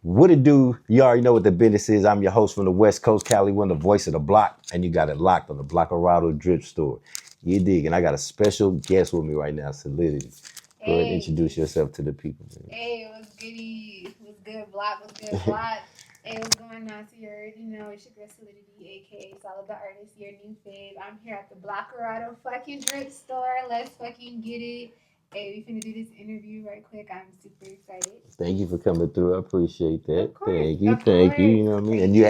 What it do? You already know what the business is. I'm your host from the West Coast, Cali, one, the voice of the block, and you got it locked on the BLOKARADO drip store. You dig? And I got a special guest with me right now, Solidity. Go ahead and introduce yourself to the people, man. Hey, what's goody? What's good, block? What's good, block? Hey, what's going on? So you already know it's your girl Solidity, aka Solid the Artist, your new fave. I'm here at the BLOKARADO fucking drip store. Let's fucking get it. Hey, we finna do this interview right quick. I'm super excited. Thank you for coming through. I appreciate that. Of course, Thank you, of thank you. course. You know what I mean? And you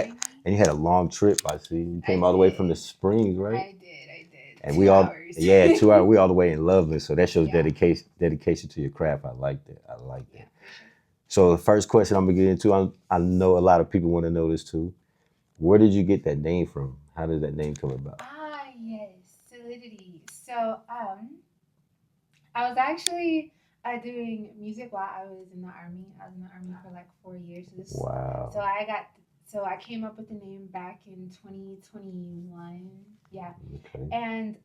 had a long trip. I see. You came all the way from the Springs, right? I did. And 2 we all, hours. yeah, 2 hours. We all the way in Loveland, so that shows Yeah. dedication to your craft. I like that. I like that. Yeah, for sure. So the first question I'm gonna get into, I know a lot of people want to know this too. Where did you get that name from? How did that name come about? Yes, Solidity. So, I was actually doing music while I was in the army. I was in the army for like 4 years. Wow. So I came up with the name back in 2021. Yeah. Okay. And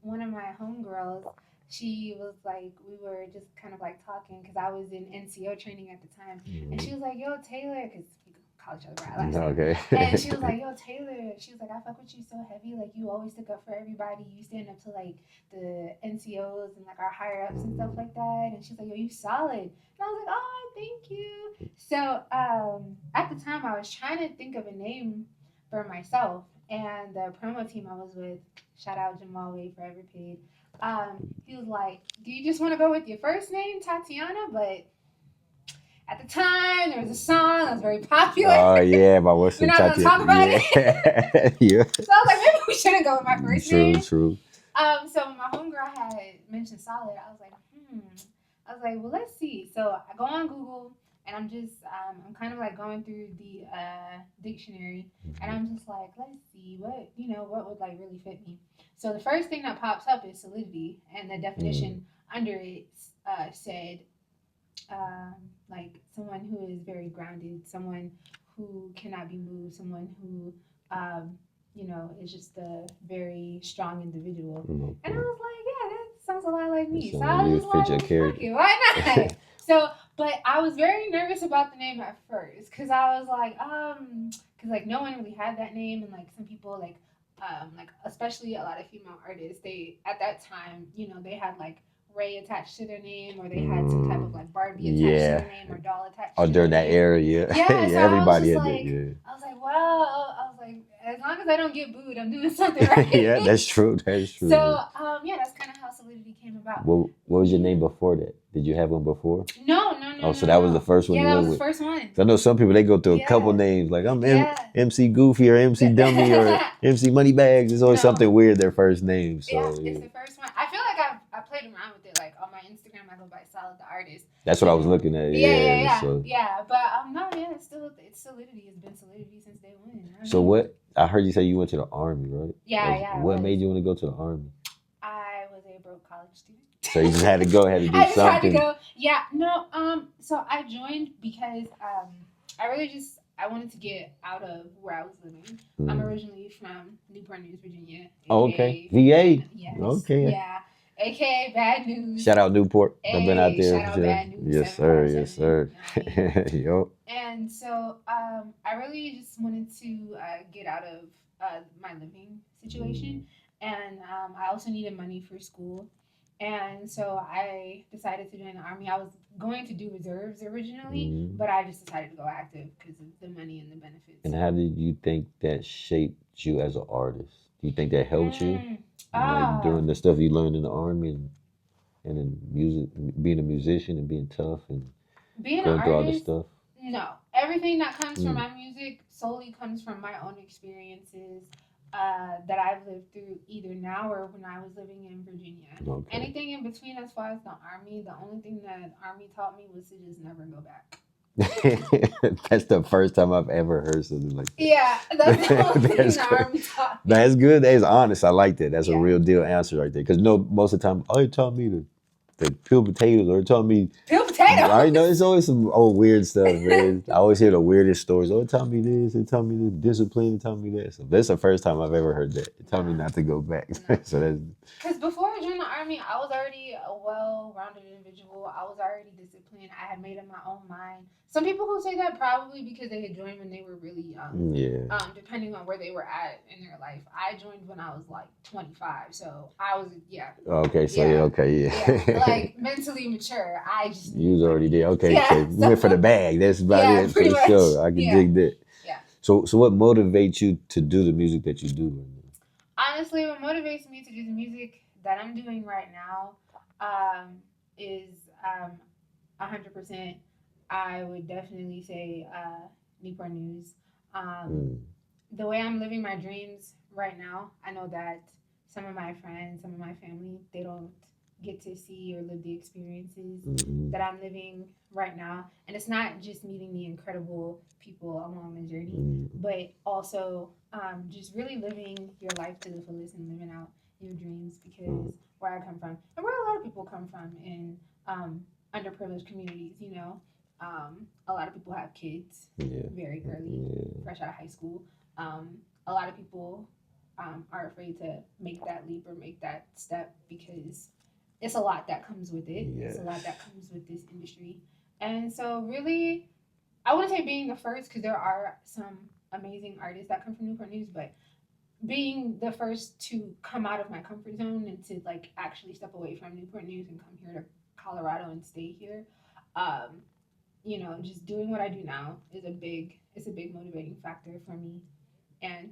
one of my homegirls, she was like, we were just kind of like talking because I was in NCO training at the time. Mm-hmm. And she was like, yo, Taylor, because we could call each other by last name. Okay. And she was like, yo, Taylor, she was like, I fuck with you so heavy. Like, you always stick up for everybody. You stand up to like the NCOs and like our higher ups and stuff like that. And she's like, yo, you solid. And I was like, oh, thank you. So at the time, I was trying to think of a name for myself. And the promo team I was with, shout out Jamal Wade, Forever Paid. He was like, do you just want to go with your first name, Tatiana? But at the time, there was a song that was very popular. Oh, yeah, but what's We're not going to talk about it. Yeah. So I was like, maybe we shouldn't go with my first name. True. So my homegirl had mentioned Solid. I was like, well, let's see. So I go on Google, and I'm just, I'm kind of like going through the dictionary, and I'm just like, let's see what would like really fit me. So the first thing that pops up is solidity, and the definition under it said, like someone who is very grounded, someone who cannot be moved, someone who, is just a very strong individual. Okay. And I was like, yeah, that sounds a lot like me. So So I you was fit like, your fuck character. it, why not? So, but I was very nervous about the name at first because I was like, because like no one really had that name, and like some people like especially a lot of female artists, they at that time, they had like Ray attached to their name, or they had some type of like Barbie attached to their name, or doll attached. Oh, to during their that name. era, yeah. Yeah, Yeah, so everybody had like, that. Yeah. I was like, well, as long as I don't get booed, I'm doing something right. Yeah, that's true. That's true. So, yeah, that's kind of how Solidity came about. What was your name before that? Did you have one before? No. Oh, so that was the first one Yeah, you that went was the with? first one. So I know some people, they go through a couple names, like I'm MC Goofy or MC Dummy or MC Moneybags. It's always something weird, their first name. So yeah, it's the first one. I feel like I played around with it. Like on my Instagram, I go by Solid the Artist. That's what I was looking at. Yeah. So. Yeah, but no, yeah, it's Solidity. It's been Solidity since day one. So what? I heard you say you went to the Army, right? Yeah. What made you want to go to the Army? I was a broke college student. So you just had to go, had to do I just something. had to go. Yeah, no. So I joined because I wanted to get out of where I was living. I'm originally from Newport News, Virginia. Oh, okay. VA. Yes. Okay. Yeah. AKA Bad News. Shout out Newport. I've been out there. Shout out Bad News. Yes, sir. Yes, sir. Yup. And so I really just wanted to get out of my living situation. And I also needed money for school. And so I decided to join the Army. I was going to do reserves originally, but I just decided to go active because of the money and the benefits. And how did you think that shaped you as an artist? Do you think that helped you? Like during the stuff you learned in the Army and in music, being a musician and being tough and being going an through artist, all this stuff? No. Everything that comes from my music solely comes from my own experiences that I've lived through either now or when I was living in Virginia. Okay. Anything in between as far as the Army, the only thing that Army taught me was to just never go back. That's the first time I've ever heard something like that. Yeah, that's the only thing the Army taught me. That's good. That's honest. I like that. That's a real deal answer right there. Because most of the time, it taught me to peel potatoes, or it taught me peel potatoes. potatoes. I know it's always some old weird stuff, man. I always hear the weirdest stories. Oh, it taught me this. It taught me this discipline. It taught me that. So that's the first time I've ever heard that. It taught me Nah. not to go back. No. So that's Because before I joined the army, I was already a well-rounded individual. I was already disciplined. I had made up my own mind. Some people who say that probably because they had joined when they were really young. yeah. Depending on where they were at in their life. I joined when I was like 25, so I was Okay, so yeah. yeah. like mentally mature. I just You was already there. Okay, Yeah, so you went for the bag. That's about Yeah, it for pretty much. sure. I can Yeah. dig that. Yeah. So what motivates you to do the music that you do? Honestly, what motivates me to do the music that I'm doing right now is 100%. I would definitely say Newport News. The way I'm living my dreams right now, I know that some of my friends, some of my family, they don't get to see or live the experiences that I'm living right now. And it's not just meeting the incredible people along the journey, but also just really living your life to the fullest and living out your dreams, because where I come from and where a lot of people come from in underprivileged communities, a lot of people have kids very early, fresh out of high school. A lot of people are afraid to make that leap or make that step because it's a lot that comes with it. It's a lot that comes with this industry. And so really, I wouldn't say being the first, because there are some amazing artists that come from Newport News, but being the first to come out of my comfort zone and to like actually step away from Newport News and come here to Colorado and stay here, just doing what I do now is it's a big motivating factor for me. And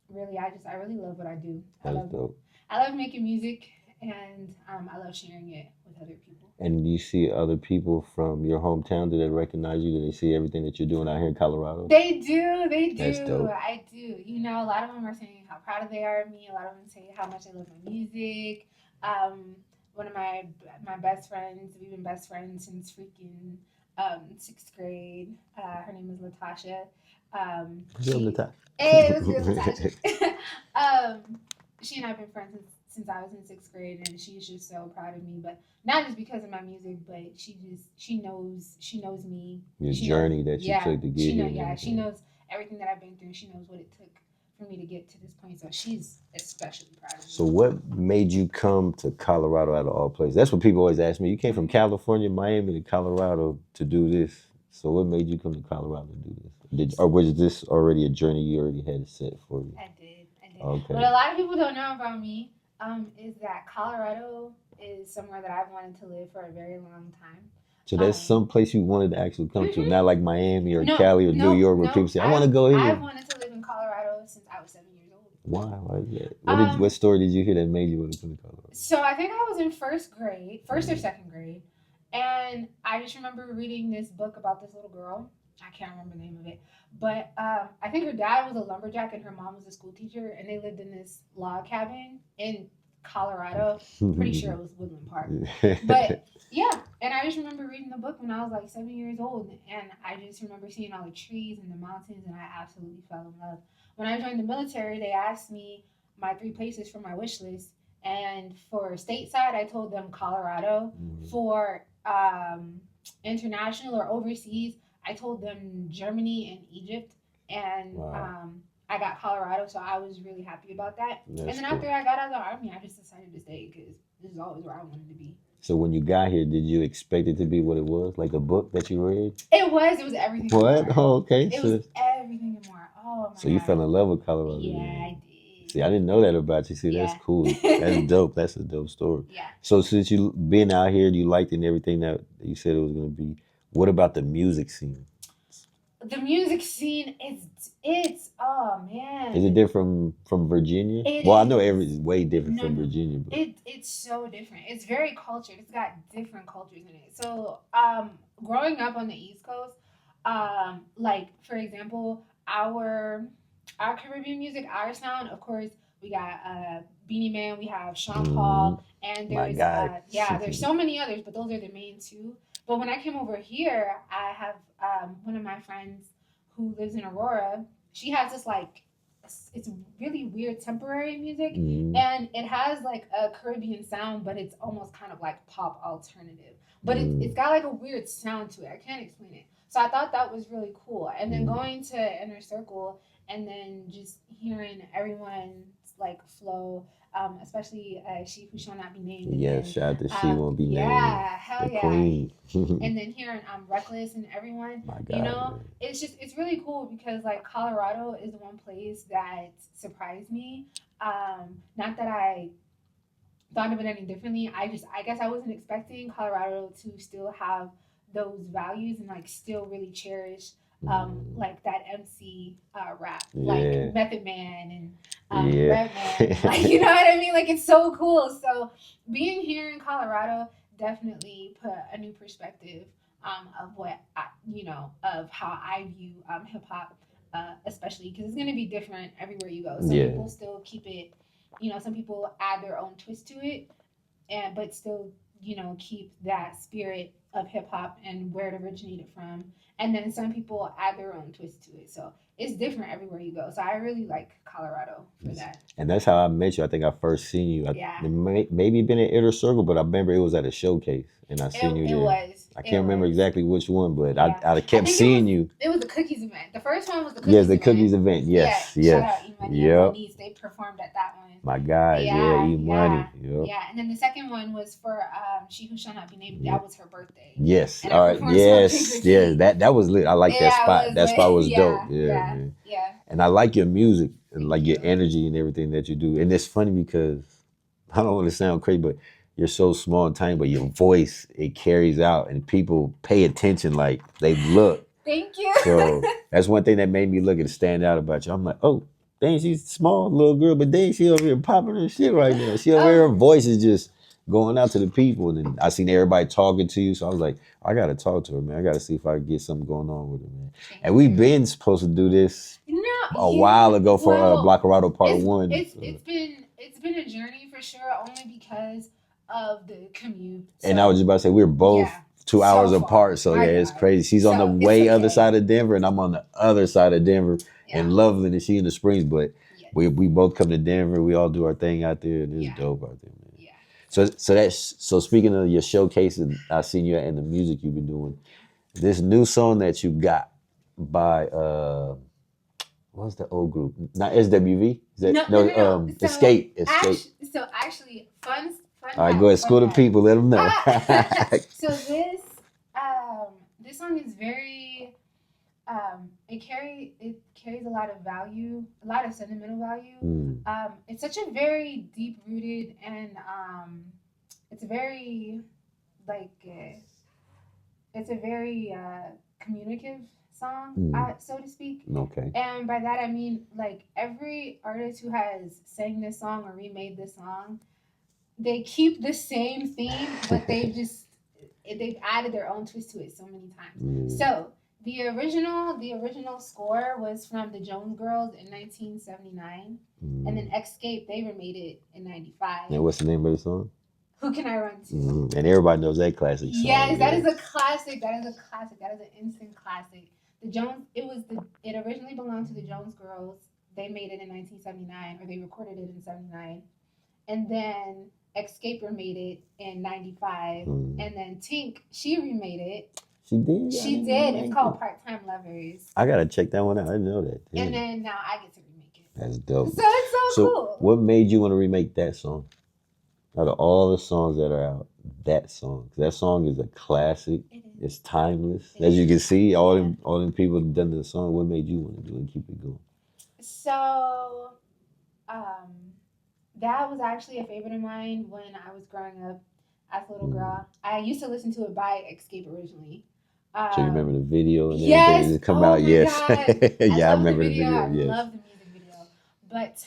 really, I really love what I do. Dope. I love making music, and I love sharing it with other people. And do you see other people from your hometown, do they recognize you? Do they see everything that you're doing out here in Colorado? They do. That's dope. I do. A lot of them are saying how proud they are of me. A lot of them say how much they love my music. One of my best friends, we've been best friends since freaking sixth grade. Her name is Latasha. Latasha. Hey, it was good, Latasha. She and I have been friends since I was in sixth grade, and she's just so proud of me. But not just because of my music, but she knows me. Your journey that you took to get here. Yeah, she knows everything that I've been through. She knows what it took for me to get to this point. So she's especially proud of me. So what made you come to Colorado out of all places? That's what people always ask me. You came from California, Miami to Colorado to do this. So what made you come to Colorado to do this? Or was this already a journey you already had set for you? I did. Okay. What a lot of people don't know about me is that Colorado is somewhere that I've wanted to live for a very long time. So that's some place you wanted to actually come to, not like Miami or Cali or New York where people say, I want to go here. I've wanted to live in Colorado since I was 7 years old. Why? Why is that? What story did you hear that made you want to come to Colorado? So I think I was in first or second grade, and I just remember reading this book about this little girl. I can't remember the name of it, but I think her dad was a lumberjack and her mom was a school teacher, and they lived in this log cabin in Colorado. Pretty sure it was Woodland Park, but yeah. And I just remember reading the book when I was like 7 years old, and I just remember seeing all the trees and the mountains, and I absolutely fell in love. When I joined the military, they asked me my 3 places for my wish list, and for stateside, I told them Colorado. For international or overseas, I told them Germany and Egypt, and I got Colorado, so I was really happy about that. And then after I got out of the army, I just decided to stay because this is always where I wanted to be. So when you got here, did you expect it to be what it was, like the book that you read? It was everything. What? And more. Oh, okay. It was everything and more. Oh my So you fell in love with Colorado? Yeah, I did. See, I didn't know that about you. See, that's cool. That's dope. That's a dope story. Yeah. So since you been out here, you liked it and everything that you said it was going to be, what about the music scene? The music scene it's oh man. Is it different from Virginia? I know it's way different from Virginia. But it's so different. It's very cultured. It's got different cultures in it. So growing up on the East Coast, like for example, our Caribbean music, our sound, of course, we got Beanie Man, we have Sean Paul, and there's there's so many others, but those are the main 2. But when I came over here, I have one of my friends who lives in Aurora. She has this like it's really weird temporary music, Mm. and it has like a Caribbean sound, but it's almost kind of like pop alternative. But it's got like a weird sound to it. I can't explain it. So I thought that was really cool. And then going to Inner Circle and then just hearing everyone's like flow, especially She Who Shall Not Be Named. And Yeah, then, shout out to She Won't Be Named. Yeah, hell The yeah. queen. And then hearing Reckless and everyone, My God, you know, man. it's really cool because like Colorado is the one place that surprised me. Not that I thought of it any differently. I guess I wasn't expecting Colorado to still have those values and like still really cherish like that MC rap, Yeah. like Method Man and Yeah. Redman, like you know what I mean? Like it's so cool. So being here in Colorado definitely put a new perspective of what you know, of how I view hip hop, especially because it's gonna be different everywhere you go. Some Yeah. people still keep it, you know, some people add their own twist to it, and but still, you know, keep that spirit of hip hop and where it originated from. And then some people add their own twist to it. So it's different everywhere you go. So I really like Colorado for that. And that's how I met you. I think I first seen you. Yeah. It maybe been at Inner Circle, but I remember it was at a showcase, and I seen you It there. was. I can't remember exactly which one, but Yeah. I kept seeing you. It was the cookies event. The first one was the cookies Yes, the event. cookies event. Yes, Yeah. yes. Shout out E-Money Yep. and Moniz. They performed at that one. My guys, yeah, E-Money. Yep. Yeah, and then the second one was for She Who Shall Not Be Named. Yep. That was her birthday. Yes. And All right. Yes. Yeah. That was lit. I like that spot. That spot was dope. Yeah, man. Yeah. And I like your music and Thank like your you. energy and everything that you do. And it's funny because I don't want to sound crazy, but you're so small and tiny, but your voice, it carries out and people pay attention, like they look. Thank you. So that's one thing that made me look and stand out about you. I'm like, oh, dang, she's small little girl, but dang, she over here popping her shit right now. She over here, her voice is just going out to the people. And then I seen everybody talking to you. So I was like, I gotta talk to her, man. I gotta see if I can get something going on with her, man. And we've been supposed to do this a while ago for BLOKARADO Part 1. It's been a journey for sure, only because of the commute. So, and I was just about to say, we're both 2 hours apart. So yeah, it's crazy. She's on the way other side of Denver, and I'm on the other side of Denver in Loveland, and she in the Springs. But we both come to Denver. We all do our thing out there, and it's dope out there, man. Yeah. So speaking of your showcases, I seen you and the music you've been doing. This new song that you got by what's the old group? Not SWV? Is that, no. Escape. So actually, fun. All right, go ahead. School the people. Let them know. So this song is very it carries a lot of value, a lot of sentimental value. It's such a very deep rooted and it's very like it's a very communicative song, so to speak. Okay. And by that I mean like every artist who has sang this song or remade this song, they keep the same theme, but they've added their own twist to it so many times. So the original score was from the Jones Girls in 1979, and then Escape, they remade it in 95. And what's the name of the song? Who Can I Run To? And everybody knows that classic song. Yes, that is a classic. That is an instant classic. It originally belonged to the Jones Girls. They made it in 1979, or they recorded it in 79. And then Escape remade it in 95. And then Tink, she remade it. She did? She did. It's called Part-Time Lovers. I got to check that one out. I didn't know that. And then now I get to remake it. That's dope. So it's so cool. What made you want to remake that song? Out of all the songs that are out, that song. That song is a classic. It's timeless. As you can see, all them people have done the song. What made you want to do it and keep it going? So, that was actually a favorite of mine when I was growing up as a little girl. I used to listen to it by Escape originally. So you remember the video and everything that come out? Yes. Yeah, I remember the video. I love the music video. But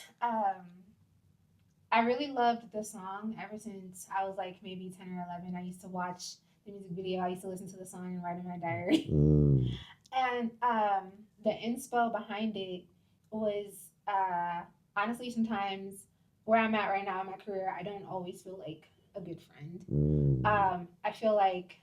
I really loved the song ever since I was like maybe 10 or 11. I used to watch the music video. I used to listen to the song and write in my diary. And the inspo behind it was honestly sometimes where I'm at right now in my career, I don't always feel like a good friend. I feel like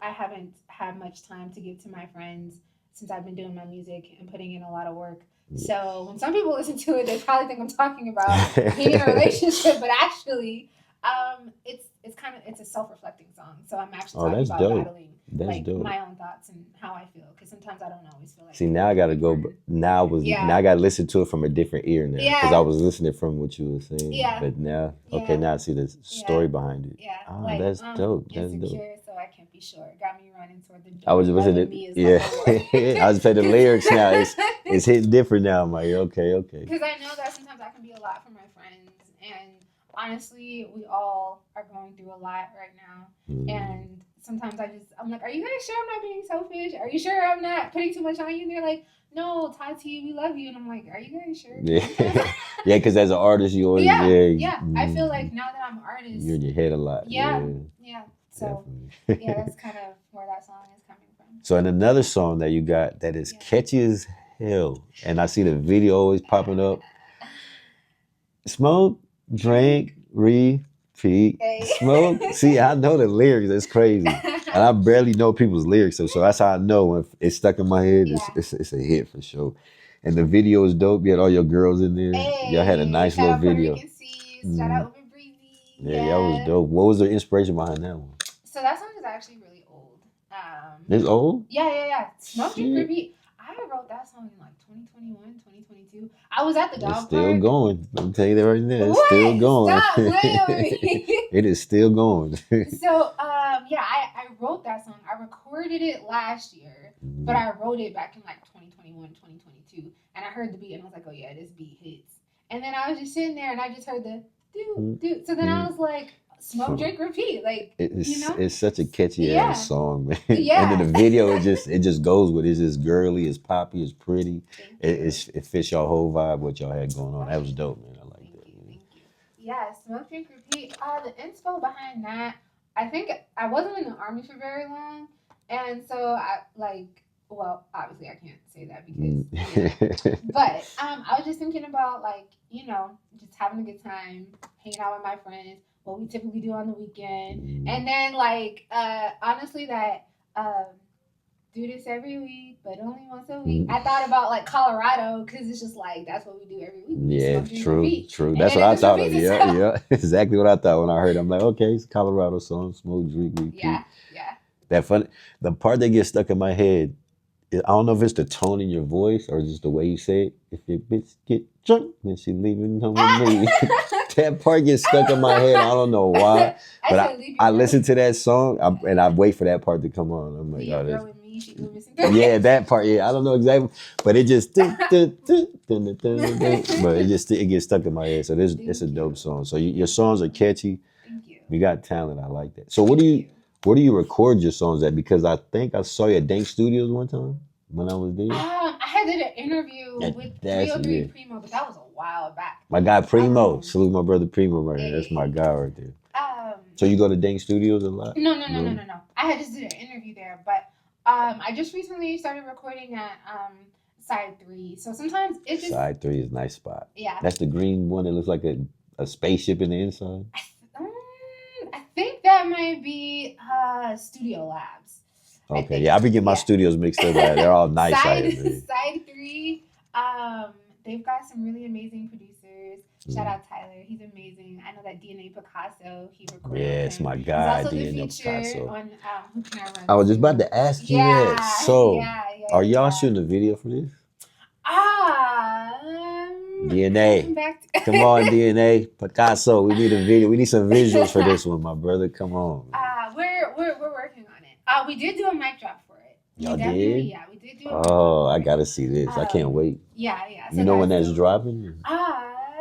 I haven't had much time to give to my friends since I've been doing my music and putting in a lot of work. So when some people listen to it, they probably think I'm talking about being in a relationship, but actually, it's kind of it's a self-reflecting song. So I'm actually Oh, talking that's about dope. battling That's like dope. my own thoughts and how I feel, because sometimes I don't always feel like See, now I gotta go. Now Yeah. I gotta listen to it from a different ear now because I Yeah. was listening from what you were saying. Yeah. But now, Yeah. okay, now I see the story behind it. Yeah, Ah, like that's dope. That's dope. insecure, so I can't be sure. Got me running toward the I door. was listening. Me is Yeah, the Lord. I was playing the lyrics now. It's hitting different now. I'm like, okay, okay. Because I know that sometimes I can be a lot for my friends, and honestly, we all are going through a lot right now. And sometimes I'm like, are you guys sure I'm not being selfish? Are you sure I'm not putting too much on you? And they're like, no, Tati, we love you. And I'm like, are you guys sure? Yeah, yeah. Because as an artist, you always I feel like now that I'm an artist, you're in your head a lot. Yeah. So yeah, that's kind of where that song is coming from. So in another song that you got that is catchy as hell, and I see the video always popping up. Smoke, drink, repeat, smoke. See, I know the lyrics. That's crazy, and I barely know people's lyrics, so that's how I know when it's stuck in my head. It's a hit for sure. And the video is dope. You had all your girls in there. Y'all had a nice little video. Shout out Uber Breezy. Yeah, y'all was dope. What was the inspiration behind that one? So that song is actually really old. It's old? Yeah. Smoke, drink, repeat. I wrote that song in like 2021, 2022. I was at the dog It's still park. going. I'm telling you that right now. It's What? still going. Stop playing with me. It is still going. So, I wrote that song. I recorded it last year, but I wrote it back in like 2021, 2022. And I heard the beat and I was like, oh yeah, this beat hits. And then I was just sitting there and I just heard the do. So then I was like, smoke, drink, repeat. Like, it's such a catchy ass song, man. Yeah. And then the video, it just goes with it. It's just girly, it's poppy, it's pretty. It fits your whole vibe, what y'all had going on. That was dope, man. I like that. Thank you. Yeah, smoke, drink, repeat. The inspo behind that, I think I wasn't in the army for very long, and so obviously I can't say that because, but I was just thinking about just having a good time, hanging out with my friends, what we typically do on the weekend, and then honestly that do this every week, but only once a week. I thought about like Colorado because it's just like that's what we do every week. Yeah, true. That's what I thought of. Yeah, exactly what I thought when I heard it. I'm like, okay, it's a Colorado song, smoke, drink, repeat. Yeah. That fun. The part that gets stuck in my head, I don't know if it's the tone in your voice or just the way you say it. If your bitch get drunk, then she leaving home with me. That part gets stuck in my head. I don't know why, but I listen to that song and I wait for that part to come on. I'm like, oh, that's. Yeah, that part. Yeah, I don't know exactly, but it just, but it gets stuck in my head. So it's a dope song. So your songs are catchy. Thank you. You got talent. I like that. So where do you record your songs at? Because I think I saw you at Dank Studios one time when I was there. I had did an interview with 303 Primo, but that was a while back. My guy Primo, salute my brother Primo right here. That's my guy right there. So you go to Dank Studios a lot? No. I had just did an interview there, but I just recently started recording at Side 3. So sometimes it's just Side 3 is a nice spot. Yeah. That's the green one that looks like a spaceship in the inside. I think that might be Studio Labs. Okay, I be getting my studios mixed up. They're all nice. Side 3. They've got some really amazing producers. Shout out Tyler, he's amazing. I know that DNA Picasso, he recorded. Yeah, it's my guy. He's also DNA Picasso. On Who Can I Run? I was just about to ask you that. So, are y'all shooting a video for this? DNA. Come on, DNA. Picasso, we need a video. We need some visuals for this one, my brother. Come on. We're working on it. We did do a mic drop for it. Y'all did? Yeah, we did do a mic drop. Oh, I gotta see this. I can't wait. Yeah. So you know when that's dropping?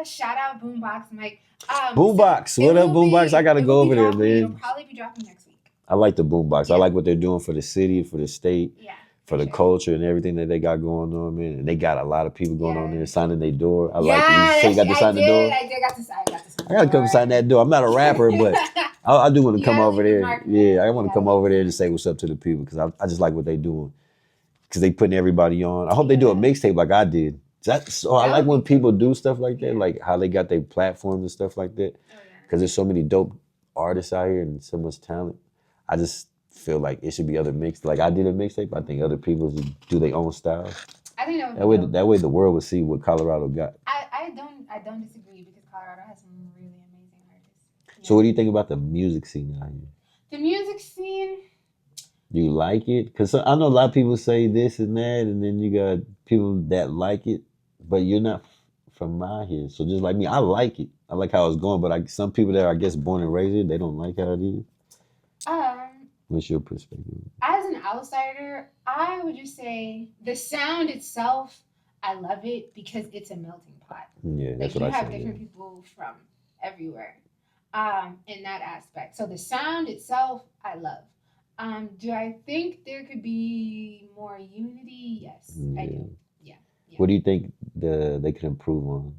Shout out Boombox Mike. Boombox. What up, Boombox? I gotta go over there, man. It'll probably be dropping next week. I like the Boombox. I like what they're doing for the city, for the state. Yeah. For the culture and everything that they got going on, man. And they got a lot of people going on there signing their door. I like it. You got to sign the door? I got to sign I got to come sign that door. I'm not a rapper, but I do want to come over there. Yeah, I want to come over there and say what's up to the people because I just like what they doing. Because they putting everybody on. I hope they do a mixtape like I did. So I like when people do stuff like that, like how they got their platforms and stuff like that. Because there's so many dope artists out here and so much talent. I just feel like it should be other mix. Like I did a mixtape. I think other people should do their own style. I think that would That be way, dope. that way the world would see what Colorado got. I don't disagree because Colorado has some really amazing artists. So, what Yeah. do you think about the music scene out here? The music scene. Do you like it? Because I know a lot of people say this and that, and then you got people that like it, but you're not from out here. So just like me, I like it. I like how it's going, but some people that are, I guess, born and raised here, they don't like how it is. Um, What's your perspective? as an outsider, I would just say the sound itself, I love it because it's a melting pot. Yeah, that's Like what you I have say. different Yeah. people from everywhere. In that aspect. So the sound itself, I love. Do I think there could be more unity? Yes, I Yeah. do. Yeah, yeah. What do you think they could improve on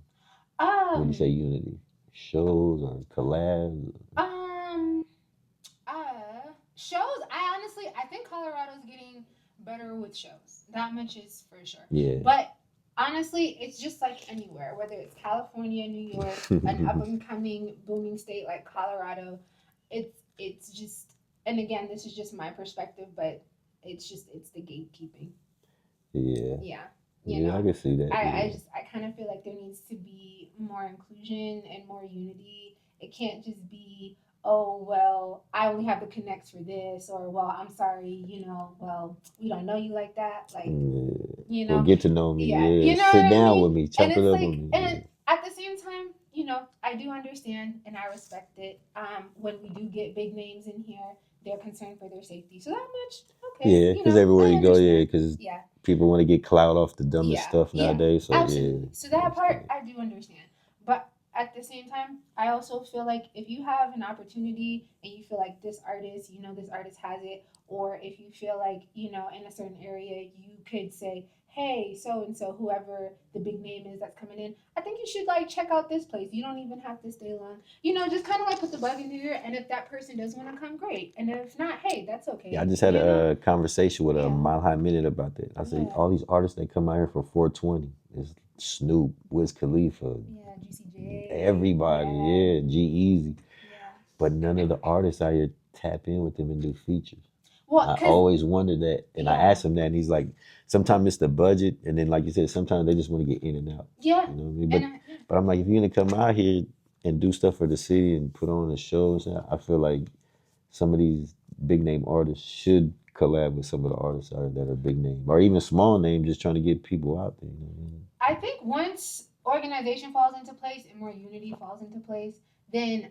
when you say Um, unity? Shows or collabs? um, shows. I think Colorado's getting better with shows. That much is for sure. Yeah. But honestly, it's just like anywhere, whether it's California, New York, an up and coming booming state like Colorado. It's just, and again, this is just my perspective, but it's the gatekeeping. Yeah. Yeah. You Yeah, I know, can see that. Yeah. I kind of feel like there needs to be more inclusion and more unity. It can't just be, oh well, I only have the connects for this, or well, I'm sorry, well, we don't know you like that, like, Well, get to know me. yeah, Yeah. you know Sit what I down mean? with me. And Chop it it's up with like, me. Yeah. and at the same time, I do understand and I respect it. When we do get big names in here, they're concerned for their safety. So that much, okay, Yeah, because everywhere I you go, yeah, understand. because Yeah, people want to get clout off the dumbest yeah, stuff yeah, nowadays. So absolutely. So yeah, I that part understand. I do understand. But at the same time, I also feel like if you have an opportunity and you feel like this artist, this artist has it, or if you feel like, in a certain area, you could say, hey, so and so, whoever the big name is that's coming in, I think you should like check out this place. You don't even have to stay long. Just kind of like put the bug in there. And if that person does want to come, great. And if not, hey, that's okay. Yeah, I just had a conversation with a Yeah. Mile High Minute about that. I said Yeah. all these artists that come out here for 420 is Snoop, Wiz Khalifa, Yeah, Juicy J. everybody, yeah, G Easy, Yeah. but none of the artists out here tap in with them and do features. Well, I 'cause always wondered that, and I yeah. asked him that, and he's like, sometimes it's the budget, and then like you said, sometimes they just want to get in and out. Yeah. You know what I mean? But I'm like, if you're gonna come out here and do stuff for the city and put on a show and stuff, I feel like some of these big name artists should collab with some of the artists out there that are big name or even small name, just trying to get people out there. You know what I mean? I think once organization falls into place and more unity falls into place, then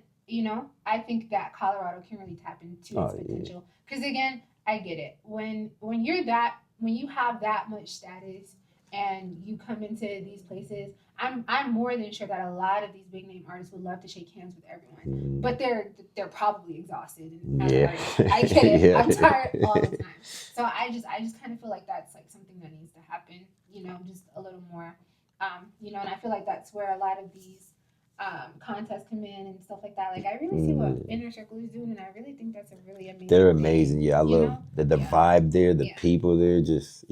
I think that Colorado can really tap into its potential. Because again, I get it. When you have that much status and you come into these places, I'm more than sure that a lot of these big name artists would love to shake hands with everyone, but they're probably exhausted. And Yeah. I get it. Yeah. I'm tired all the time. So I just kind of feel like that's like something that needs to happen. Just a little more. And I feel like that's where a lot of these contests come in and stuff like that. Like I really see what Inner Circle is doing, and I really think that's a really amazing. They're amazing. Yeah, I love the vibe there, the people there. Just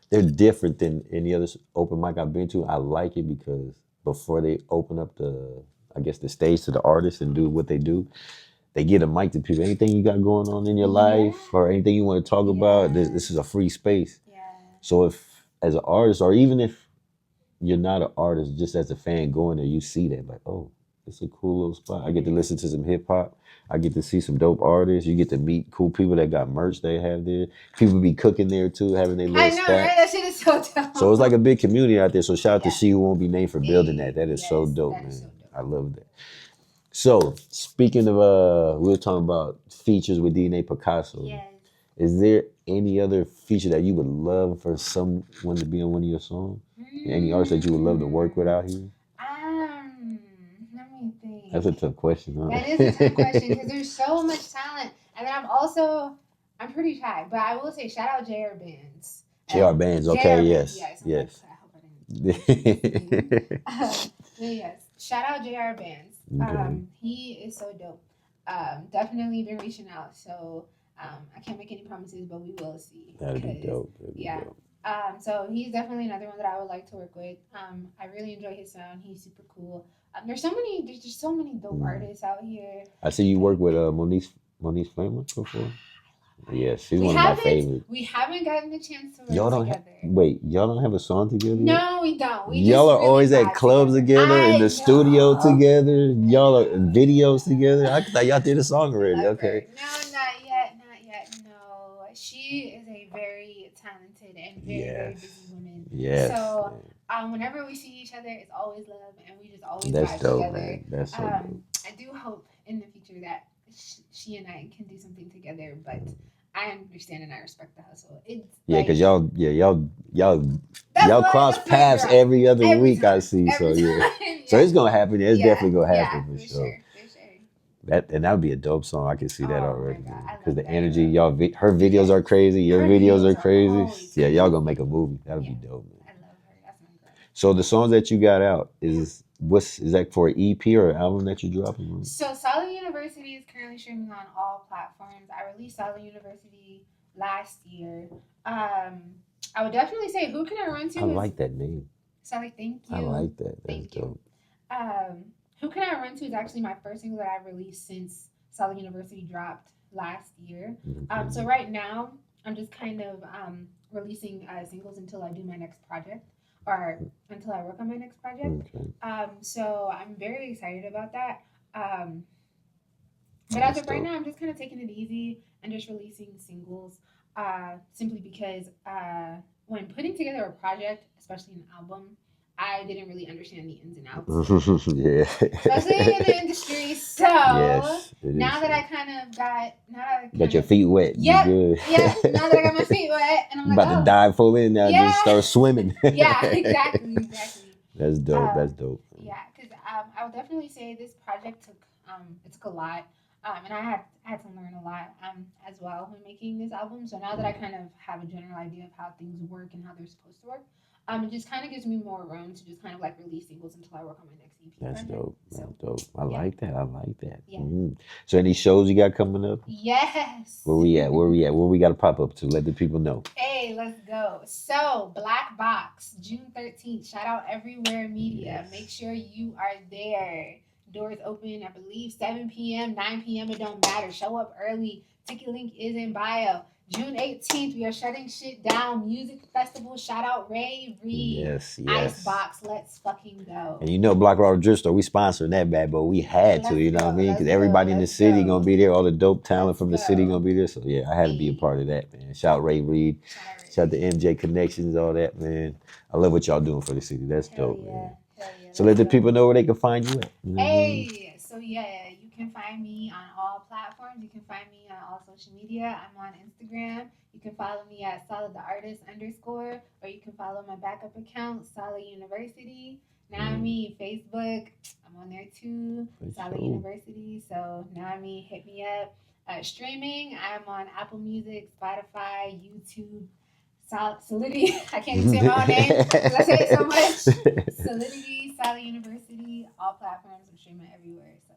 they're different than any other open mic I've been to. I like it because before they open up the stage to the artists and do what they do, they get a mic to people. Anything you got going on in your life or anything you want to talk about, this is a free space. Yeah. So if as an artist, or even if you're not an artist, just as a fan going there, you see that like, oh, it's a cool little spot. I get to listen to some hip hop. I get to see some dope artists. You get to meet cool people that got merch they have there. People be cooking there too, having their little stack. Right? That shit is so dope. So it's like a big community out there. So shout out to She Who Won't Be Named for building that. That is so dope, man. So dope. I love that. So speaking of, we were talking about features with DNA Picasso. Yes. Is there any other feature that you would love for someone to be on one of your songs? Any artist that you would love to work with out here? Let me think. That's a tough question, huh? That is a tough question because there's so much talent, and then I'm pretty shy, but I will say shout out JR Bands. JR Bands, okay, yes. Yes. I hope I didn't. Yes, shout out JR Bands. Okay. He is so dope. Definitely been reaching out, so I can't make any promises, but we will see. That'd be dope. Dope. So he's definitely another one that I would like to work with. I really enjoy his sound. He's super cool. There's just so many dope artists out here. I see you work with Monique Flamer before. Yeah, she's one of my favorites. We haven't gotten the chance to Y'all work don't together. wait. Y'all don't have a song together yet? No, we don't. We Y'all just are really always at vibe clubs together, in the studio together. Y'all are videos together. I thought y'all did a song already. Love Okay. her. No, not yet. Not yet. No. She is a very talented and very busy woman. Yes. So whenever we see each other, it's always love, and we just always That's vibe dope, together. man. That's so dope. I do hope in the future that she and I can do something together, but I understand and I respect the hustle. It's because that's y'all my- cross that's my paths girl. every other Every week. I time. see. So Every yeah. time. So it's gonna happen. It's definitely gonna happen for for sure. sure. That would be a dope song. I can see that Oh my already. God, I Because love the that. energy, her videos are crazy. Your Her videos are videos are crazy. always Yeah, y'all crazy. gonna make a movie. That'll be dope, man. I love her. That's my girl. So the songs that you got out is that for an EP or an album that you're dropping? So Solid University is currently streaming on all platforms. I released Solid University last year. I would definitely say Who Can I Run To? I like that name. Solid, thank you. I like that. That's Thank dope. you. Who Can I Run To is actually my first single that I've released since Solid University dropped last year. So right now I'm just kind of releasing singles until I do my next project or until I work on my next project. So I'm very excited about that. But as of right now, I'm just kind of taking it easy and just releasing singles simply because when putting together a project, especially an album, I didn't really understand the ins and outs. Yeah. Especially in the industry. So yes, now that I kind of got your feet wet. Yeah. Good. Yeah. Now that I got my feet wet and I'm like, about to dive full in now, just start swimming. Yeah, exactly. That's dope. That's dope. Yeah, because I would definitely say this project took a lot. And I had to learn a lot as well when making this album. So now that I kind of have a general idea of how things work and how they're supposed to work, it just kind of gives me more room to just kind of like release singles until I work on my next EP. That's project. dope. That's dope. I like that. I like that. Yeah. So any shows you got coming up? Yes. Where we at? Where we got to pop up to? Let the people know. Hey, let's go. So Black Box, June 13th. Shout out Everywhere Media. Yes. Make sure you are there. Doors open, I believe, 7 p.m., 9 p.m. It don't matter. Show up early. Ticket link is in bio. June 18th, we are shutting shit down. Music festival. Shout out Ray Reed. Yes. Icebox. Let's fucking go. And you know, BLOKARADO Drift Store, we sponsored that bad, but we had to, you know what I mean? Because everybody in the city gonna be there. All the dope talent from the city gonna be there. So yeah, I had to be a part of that, man. Shout out Ray Reed. Shout out to MJ Connections, all that, man. I love what y'all doing for the city. That's dope, man. So let the people know where they can find you at. Hey, so yeah, you can find me on all platforms. You can find me on all social media. I'm on Instagram. You can follow me at Solid the Artist _ or you can follow my backup account, Solid University. Now I mean Facebook. I'm on there too, Solid University. So now I mean hit me up. Streaming, I'm on Apple Music, Spotify, YouTube. Solidity. I can't even say my own name because I say it so much. Solidity, Solid University, all platforms. I'm streaming everywhere. So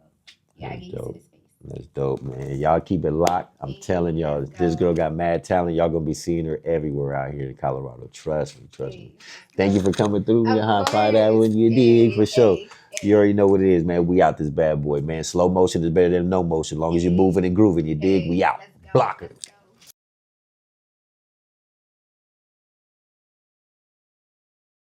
yeah, I get used to this space. That's dope, man. Y'all keep it locked. I'm telling y'all, this girl got mad talent. Y'all gonna be seeing her everywhere out here in Colorado. Trust me. Thank you for coming through. We high five that when you dig for sure. You already know what it is, man. We out this bad boy, man. Slow motion is better than no motion. As long as you're moving and grooving, you dig. We out. Blocker.